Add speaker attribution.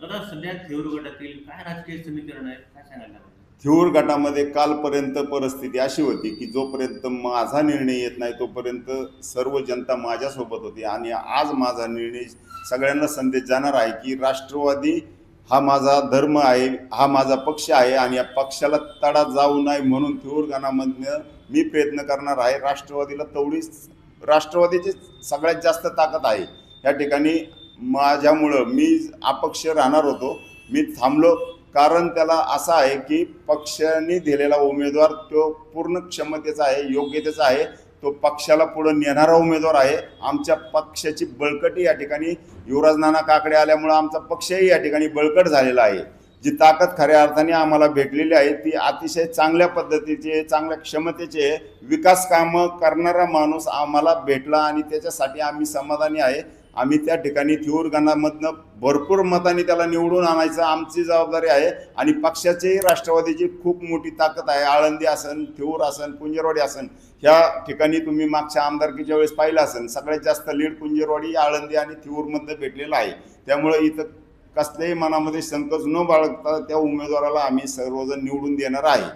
Speaker 1: दादा सध्या थेऊर गटातील काय राजकीय समीकरण आहे काय सांगायला लागेल?
Speaker 2: थ्यूर गटामध्ये कालपर्यंत परिस्थिती अशी होती की जोपर्यंत माझा निर्णय येत नाही तोपर्यंत सर्व जनता माझ्यासोबत होती, आणि आज माझा निर्णय सगळ्यांना संदेश जाणार आहे की राष्ट्रवादी हा माझा धर्म आहे, हा माझा पक्ष आहे, आणि या पक्षाला तडा जाऊ नये म्हणून थ्यूर गणामधनं मी प्रयत्न करणार आहे. राष्ट्रवादीला तेवढीच राष्ट्रवादीची सगळ्यात जास्त ताकद आहे या ठिकाणी. माझ्यामुळं मी अपक्ष राहणार होतो, मी थांबलो, कारण त्याला असं आहे की पक्षाने दिलेला उमेदवार तो पूर्ण क्षमतेचा आहे, योग्यतेचा आहे, तो पक्षाला पुढे नेणारा उमेदवार आहे. आमच्या पक्षाची बळकटी या ठिकाणी युवराज नाना काकडे आल्यामुळं आमचा पक्षही या ठिकाणी बळकट झालेला आहे. जी ताकद खऱ्या अर्थाने आम्हाला भेटलेली आहे ती अतिशय चांगल्या पद्धतीचे, चांगल्या क्षमतेचे विकास कामं करणारा माणूस आम्हाला भेटला, आणि त्याच्यासाठी आम्ही समाधानी आहे. आम्ही त्या ठिकाणी थ्यूर गणामधनं भरपूर मतांनी त्याला निवडून आणायचं आमची जबाबदारी आहे. आणि पक्षाची राष्ट्रवादीची खूप मोठी ताकद आहे. आळंदी असन, थ्यूर असन, कुंजरवाडी असन, ह्या ठिकाणी तुम्ही मागच्या आमदारकीच्या वेळेस पाहिलं असेल, सगळ्यात जास्त लीड कुंजरवाडी, आळंदी आणि थ्यूरमधनं भेटलेलं आहे. त्यामुळे इथं कसल्याही मनामध्ये संकोच न बाळगता त्या उमेदवाराला आम्ही सर्वजण निवडून देणार आहे.